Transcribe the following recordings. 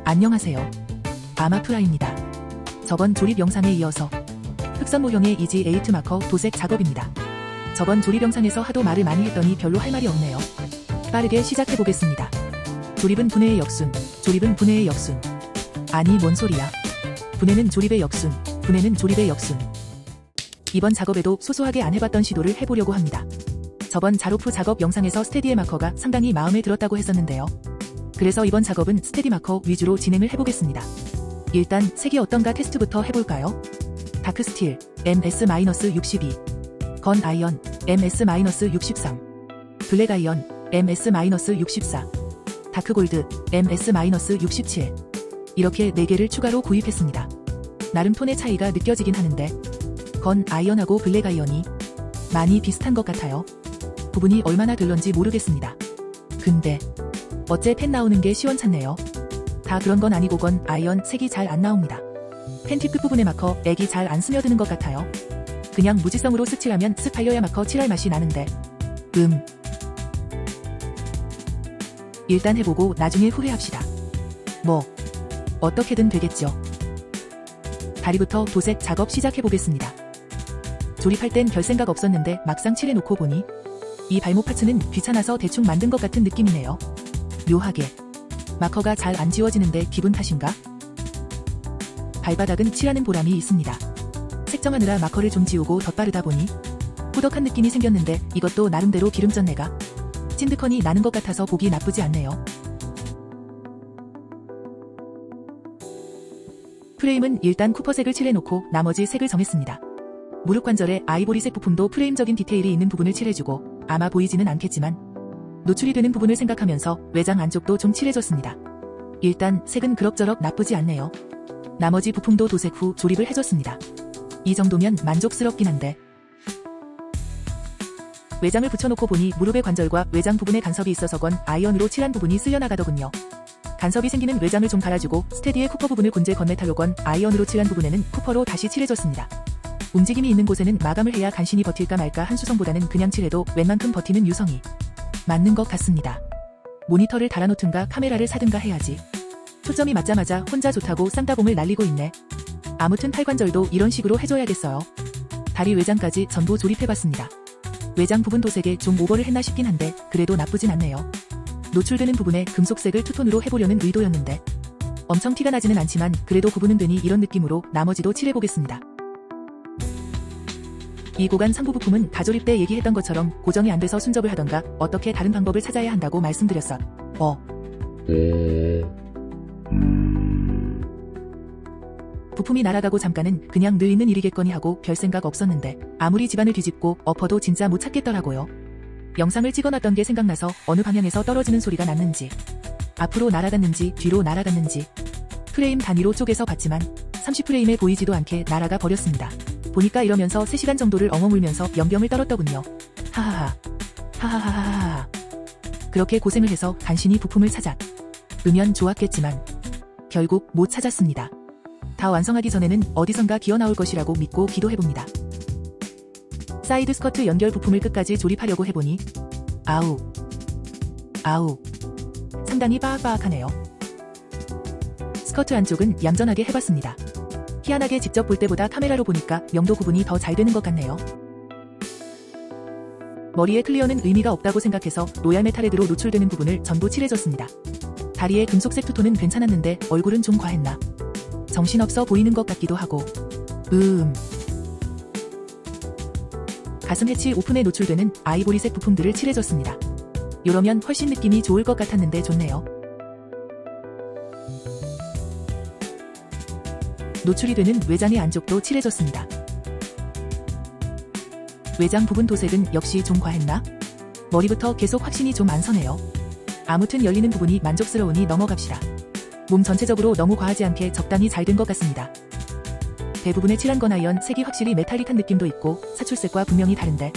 안녕하세요. 아마프라입니다. 저번 조립 영상에 이어서 흑선 모형의 이지 에이트 마커 도색 작업입니다. 저번 조립 영상에서 하도 말을 많이 했더니 별로 할 말이 없네요. 빠르게 시작해 보겠습니다. 조립은 분해의 역순, 조립은 분해의 역순. 아니 뭔 소리야. 분해는 조립의 역순, 분해는 조립의 역순. 이번 작업에도 소소하게 안 해봤던 시도를 해보려고 합니다. 저번 자로프 작업 영상에서 스테디의 마커가 상당히 마음에 들었다고 했었는데요. 그래서 이번 작업은 스테디 마커 위주로 진행을 해보겠습니다. 일단 색이 어떤가 테스트부터 해볼까요? 다크스틸 MS-62, 건 아이언 MS-63, 블랙 아이언 MS-64, 다크골드 MS-67. 이렇게 4개를 추가로 구입했습니다. 나름 톤의 차이가 느껴지긴 하는데 건 아이언하고 블랙 아이언이 많이 비슷한 것 같아요. 부분이 얼마나 들런지 모르겠습니다. 근데 어째 펜 나오는 게 시원찮네요. 다 그런 건 아니고 건 아이언 색이 잘 안 나옵니다. 펜팁 끝부분의 마커 액이 잘 안 스며드는 것 같아요. 그냥 무지성으로 쓱칠하면 쓱 발려야 마커 칠할 맛이 나는데 일단 해보고 나중에 후회합시다. 뭐 어떻게든 되겠죠. 다리부터 도색 작업 시작해보겠습니다. 조립할 땐 별 생각 없었는데 막상 칠해놓고 보니 이 발목 파츠는 귀찮아서 대충 만든 것 같은 느낌이네요. 묘하게 마커가 잘 안 지워지는데 기분 탓인가? 발바닥은 칠하는 보람이 있습니다. 색정하느라 마커를 좀 지우고 덧바르다 보니 꾸덕한 느낌이 생겼는데 이것도 나름대로 기름전내가 찐득하니 나는 것 같아서 보기 나쁘지 않네요. 프레임은 일단 쿠퍼색을 칠해놓고 나머지 색을 정했습니다. 무릎 관절에 아이보리색 부품도 프레임적인 디테일이 있는 부분을 칠해주고 아마 보이지는 않겠지만 노출이 되는 부분을 생각하면서 외장 안쪽도 좀 칠해줬습니다. 일단 색은 그럭저럭 나쁘지 않네요. 나머지 부품도 도색 후 조립을 해줬습니다. 이 정도면 만족스럽긴 한데 외장을 붙여놓고 보니 무릎의 관절과 외장 부분에 간섭이 있어서 건 아이언으로 칠한 부분이 쓸려나가더군요. 간섭이 생기는 외장을 좀 갈아주고 스테디의 쿠퍼 부분을 곤제 건메탈로 건 아이언으로 칠한 부분에는 쿠퍼로 다시 칠해줬습니다. 움직임이 있는 곳에는 마감을 해야 간신히 버틸까 말까 한 수성보다는 그냥 칠해도 웬만큼 버티는 유성이 맞는 것 같습니다. 모니터를 달아놓든가 카메라를 사든가 해야지. 초점이 맞자마자 혼자 좋다고 쌍따봉을 날리고 있네. 아무튼 팔관절도 이런 식으로 해줘야겠어요. 다리 외장까지 전부 조립해봤습니다. 외장 부분 도색에 좀 오버를 했나 싶긴 한데 그래도 나쁘진 않네요. 노출되는 부분에 금속색을 투톤으로 해보려는 의도였는데 엄청 티가 나지는 않지만 그래도 구분은 되니 이런 느낌으로 나머지도 칠해보겠습니다. 이 고간 상부 부품은 가조립 때 얘기했던 것처럼 고정이 안 돼서 순접을 하던가 어떻게 다른 방법을 찾아야 한다고 말씀드렸어. 부품이 날아가고 잠깐은 그냥 늘 있는 일이겠거니 하고 별 생각 없었는데 아무리 집안을 뒤집고 엎어도 진짜 못 찾겠더라고요. 영상을 찍어놨던 게 생각나서 어느 방향에서 떨어지는 소리가 났는지 앞으로 날아갔는지 뒤로 날아갔는지 프레임 단위로 쪼개서 봤지만 30프레임에 보이지도 않게 날아가 버렸습니다. 보니까 이러면서 3시간 정도를 엉엉 울면서 연병을 떨었더군요. 하하하. 그렇게 고생을 해서 간신히 부품을 찾으면 좋았겠지만 결국 못 찾았습니다. 다 완성하기 전에는 어디선가 기어나올 것이라고 믿고 기도해봅니다. 사이드 스커트 연결 부품을 끝까지 조립하려고 해보니 아우 상당히 빠악빠악하네요. 스커트 안쪽은 얌전하게 해봤습니다. 희한하게 직접 볼 때보다 카메라로 보니까 명도 구분이 더 잘 되는 것 같네요. 머리에 클리어는 의미가 없다고 생각해서 로얄 메탈헤드로 노출되는 부분을 전부 칠해줬습니다. 다리의 금속색 투톤은 괜찮았는데 얼굴은 좀 과했나? 정신없어 보이는 것 같기도 하고 가슴 해치 오픈에 노출되는 아이보리색 부품들을 칠해줬습니다. 이러면 훨씬 느낌이 좋을 것 같았는데 좋네요. 노출이 되는 외장의 안쪽도 칠해줬습니다. 외장 부분 도색은 역시 좀 과했나? 머리부터 계속 확신이 좀 안 서네요. 아무튼 열리는 부분이 만족스러우니 넘어갑시다. 몸 전체적으로 너무 과하지 않게 적당히 잘 된 것 같습니다. 대부분의 칠한 건 아이언 색이 확실히 메탈릭한 느낌도 있고 사출색과 분명히 다른데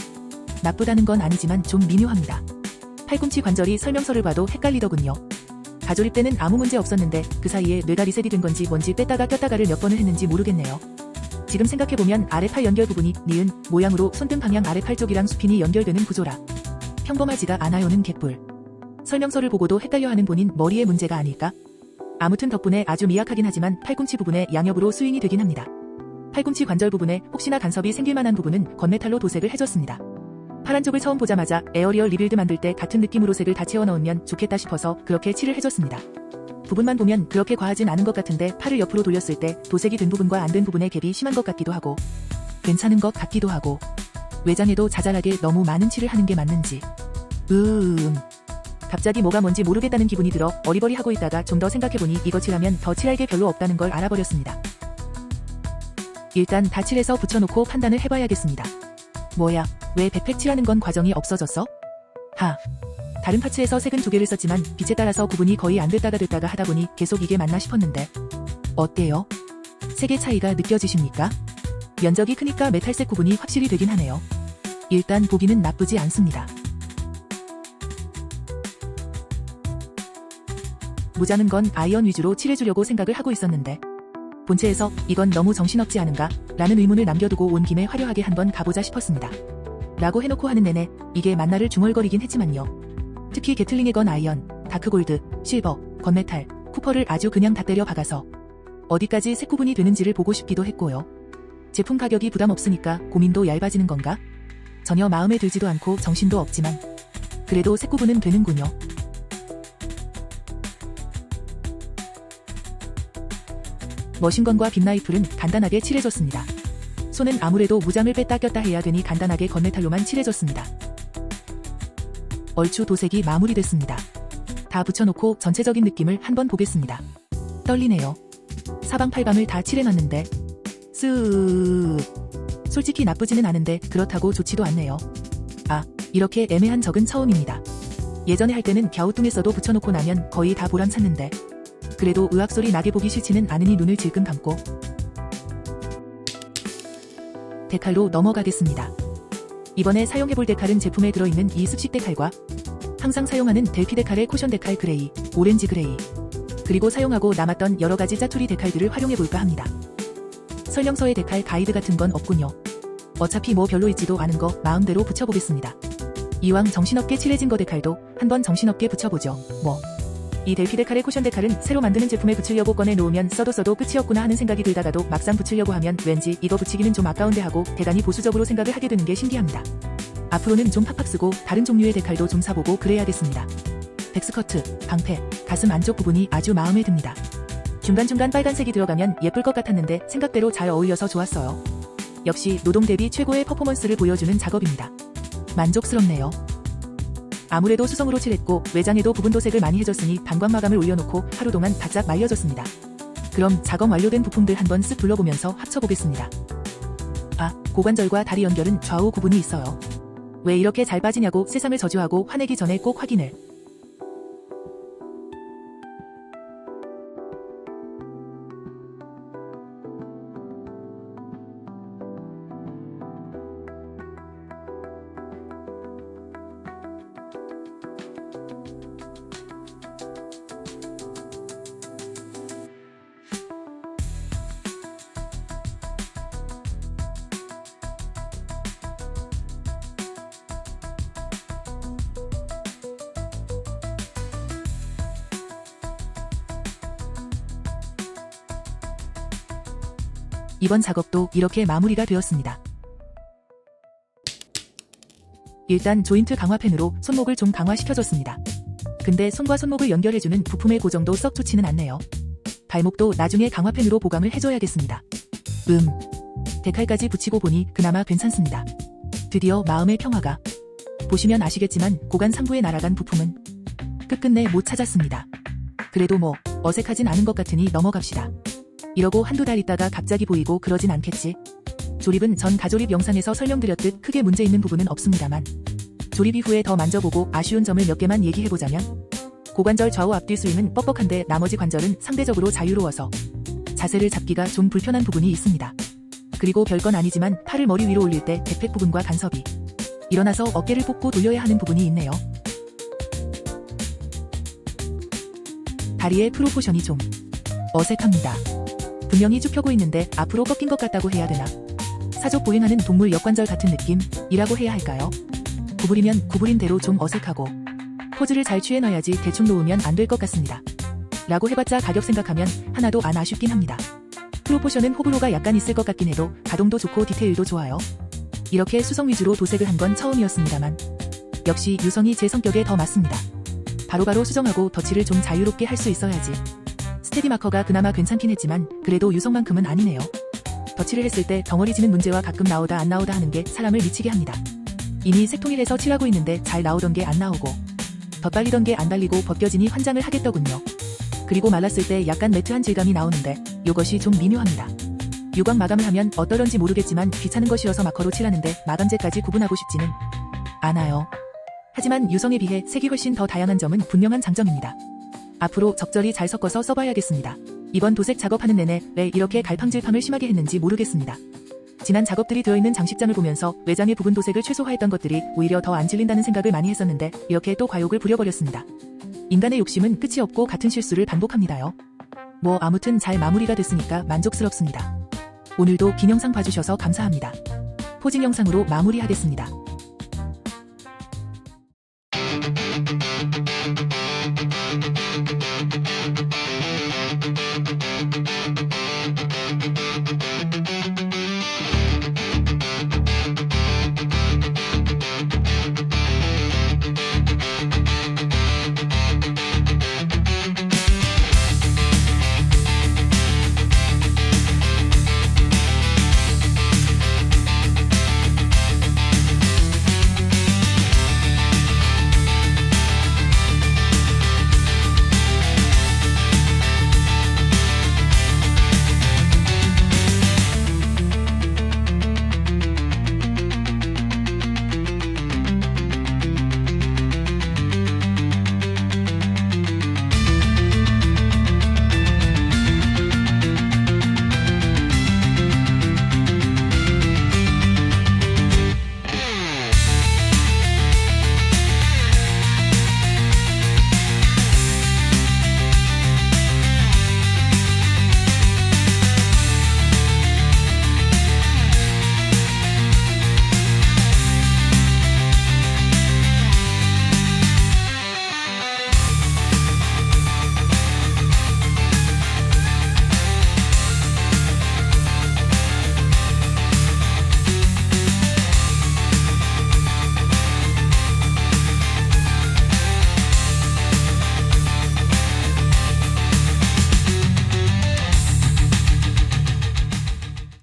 나쁘다는 건 아니지만 좀 미묘합니다. 팔꿈치 관절이 설명서를 봐도 헷갈리더군요. 가조립 때는 아무 문제 없었는데 그 사이에 뇌가 리셋이 된 건지 뭔지 뺐다가 꼈다가를 몇 번을 했는지 모르겠네요. 지금 생각해보면 아래팔 연결 부분이 니은 모양으로 손등 방향 아래팔 쪽이랑 수핀이 연결되는 구조라 평범하지가 않아요는 개뿔. 설명서를 보고도 헷갈려하는 본인 머리의 문제가 아닐까? 아무튼 덕분에 아주 미약하긴 하지만 팔꿈치 부분에 양옆으로 스윙이 되긴 합니다. 팔꿈치 관절 부분에 혹시나 간섭이 생길 만한 부분은 건메탈로 도색을 해줬습니다. 파란 쪽을 처음 보자마자 에어리얼 리빌드 만들 때 같은 느낌으로 색을 다 채워 넣으면 좋겠다 싶어서 그렇게 칠을 해줬습니다. 부분만 보면 그렇게 과하진 않은 것 같은데 팔을 옆으로 돌렸을 때 도색이 된 부분과 안 된 부분의 갭이 심한 것 같기도 하고 괜찮은 것 같기도 하고 외장에도 자잘하게 너무 많은 칠을 하는 게 맞는지 갑자기 뭐가 뭔지 모르겠다는 기분이 들어 어리버리하고 있다가 좀 더 생각해보니 이거 칠하면 더 칠할 게 별로 없다는 걸 알아버렸습니다. 일단 다 칠해서 붙여놓고 판단을 해봐야겠습니다. 뭐야, 왜 백팩 칠하는 건 과정이 없어졌어? 다른 파츠에서 색은 2개를 썼지만 빛에 따라서 구분이 거의 안 됐다가 하다 보니 계속 이게 맞나 싶었는데 어때요? 색의 차이가 느껴지십니까? 면적이 크니까 메탈색 구분이 확실히 되긴 하네요. 일단 보기는 나쁘지 않습니다. 무자는 건 아이언 위주로 칠해주려고 생각을 하고 있었는데 본체에서 이건 너무 정신없지 않은가? 라는 의문을 남겨두고 온 김에 화려하게 한번 가보자 싶었습니다. 라고 해놓고 하는 내내 이게 만나를 중얼거리긴 했지만요. 특히 게틀링의 건 아이언, 다크골드, 실버, 건메탈, 쿠퍼를 아주 그냥 다 때려 박아서 어디까지 색 구분이 되는지를 보고 싶기도 했고요. 제품 가격이 부담 없으니까 고민도 얇아지는 건가? 전혀 마음에 들지도 않고 정신도 없지만 그래도 색 구분은 되는군요. 머신건과 빗나이플은 간단하게 칠해줬습니다. 손은 아무래도 무장을 뺐다 꼈다 해야 되니 간단하게 건메탈로만 칠해줬습니다. 얼추 도색이 마무리됐습니다. 다 붙여놓고 전체적인 느낌을 한번 보겠습니다. 떨리네요. 사방팔방을 다 칠해놨는데 솔직히 나쁘지는 않은데 그렇다고 좋지도 않네요. 이렇게 애매한 적은 처음입니다. 예전에 할 때는 갸우뚱했어도 붙여놓고 나면 거의 다 보람 찼는데 그래도 의학소리 나게 보기 싫지는 않으니 눈을 질끈 감고 데칼로 넘어가겠습니다. 이번에 사용해볼 데칼은 제품에 들어있는 이 습식 데칼과 항상 사용하는 델피 데칼의 쿠션 데칼 그레이, 오렌지 그레이 그리고 사용하고 남았던 여러가지 짜투리 데칼들을 활용해볼까 합니다. 설명서에 데칼 가이드 같은 건 없군요. 어차피 뭐 별로 있지도 않은 거 마음대로 붙여보겠습니다. 이왕 정신없게 칠해진 거 데칼도 한번 정신없게 붙여보죠. 이 델피 데칼의 쿠션 데칼은 새로 만드는 제품에 붙이려고 꺼내놓으면 써도 끝이었구나 하는 생각이 들다가도 막상 붙이려고 하면 왠지 이거 붙이기는 좀 아까운데 하고 대단히 보수적으로 생각을 하게 되는 게 신기합니다. 앞으로는 좀 팍팍 쓰고 다른 종류의 데칼도 좀 사보고 그래야겠습니다. 백스커트, 방패, 가슴 안쪽 부분이 아주 마음에 듭니다. 중간중간 빨간색이 들어가면 예쁠 것 같았는데 생각대로 잘 어울려서 좋았어요. 역시 노동 대비 최고의 퍼포먼스를 보여주는 작업입니다. 만족스럽네요. 아무래도 수성으로 칠했고 외장에도 부분 도색을 많이 해줬으니 반광 마감을 올려놓고 하루 동안 바짝 말려줬습니다. 그럼 작업 완료된 부품들 한번 쓱 둘러보면서 합쳐보겠습니다. 고관절과 다리 연결은 좌우 구분이 있어요. 왜 이렇게 잘 빠지냐고 새삼을 저주하고 화내기 전에 꼭 확인을. 이번 작업도 이렇게 마무리가 되었습니다. 일단 조인트 강화 펜으로 손목을 좀 강화시켜줬습니다. 근데 손과 손목을 연결해주는 부품의 고정도 썩 좋지는 않네요. 발목도 나중에 강화 펜으로 보강을 해줘야겠습니다. 데칼까지 붙이고 보니 그나마 괜찮습니다. 드디어 마음의 평화가. 보시면 아시겠지만 고관 상부에 날아간 부품은 끝끝내 못 찾았습니다. 그래도 어색하진 않은 것 같으니 넘어갑시다. 이러고 한두 달 있다가 갑자기 보이고 그러진 않겠지. 조립은 전 가조립 영상에서 설명드렸듯 크게 문제 있는 부분은 없습니다만 조립 이후에 더 만져보고 아쉬운 점을 몇 개만 얘기해보자면 고관절 좌우 앞뒤 스윙은 뻑뻑한데 나머지 관절은 상대적으로 자유로워서 자세를 잡기가 좀 불편한 부분이 있습니다. 그리고 별건 아니지만 팔을 머리 위로 올릴 때 백팩 부분과 간섭이 일어나서 어깨를 뽑고 돌려야 하는 부분이 있네요. 다리의 프로포션이 좀 어색합니다. 분명히 쭉 펴고 있는데 앞으로 꺾인 것 같다고 해야 되나? 사족 보행하는 동물 역관절 같은 느낌이라고 해야 할까요? 구부리면 구부린 대로 좀 어색하고 포즈를 잘 취해 넣어야지 대충 놓으면 안 될 것 같습니다. 라고 해봤자 가격 생각하면 하나도 안 아쉽긴 합니다. 프로포션은 호불호가 약간 있을 것 같긴 해도 가동도 좋고 디테일도 좋아요. 이렇게 수성 위주로 도색을 한 건 처음이었습니다만 역시 유성이 제 성격에 더 맞습니다. 바로바로 수정하고 덧칠을 좀 자유롭게 할 수 있어야지. 스테디 마커가 그나마 괜찮긴 했지만 그래도 유성만큼은 아니네요. 덧칠을 했을 때 덩어리 지는 문제와 가끔 나오다 안 나오다 하는 게 사람을 미치게 합니다. 이미 색통일해서 칠하고 있는데 잘 나오던 게 안 나오고 덧발리던 게 안 발리고 벗겨지니 환장을 하겠더군요. 그리고 말랐을 때 약간 매트한 질감이 나오는데 요것이 좀 미묘합니다. 유광 마감을 하면 어떠런지 모르겠지만 귀찮은 것이어서 마커로 칠하는데 마감재까지 구분하고 싶지는 않아요. 하지만 유성에 비해 색이 훨씬 더 다양한 점은 분명한 장점입니다. 앞으로 적절히 잘 섞어서 써봐야겠습니다. 이번 도색 작업하는 내내 왜 이렇게 갈팡질팡을 심하게 했는지 모르겠습니다. 지난 작업들이 되어있는 장식장을 보면서 외장의 부분 도색을 최소화했던 것들이 오히려 더 안 질린다는 생각을 많이 했었는데 이렇게 또 과욕을 부려버렸습니다. 인간의 욕심은 끝이 없고 같은 실수를 반복합니다요. 뭐 아무튼 잘 마무리가 됐으니까 만족스럽습니다. 오늘도 긴 영상 봐주셔서 감사합니다. 포징 영상으로 마무리하겠습니다.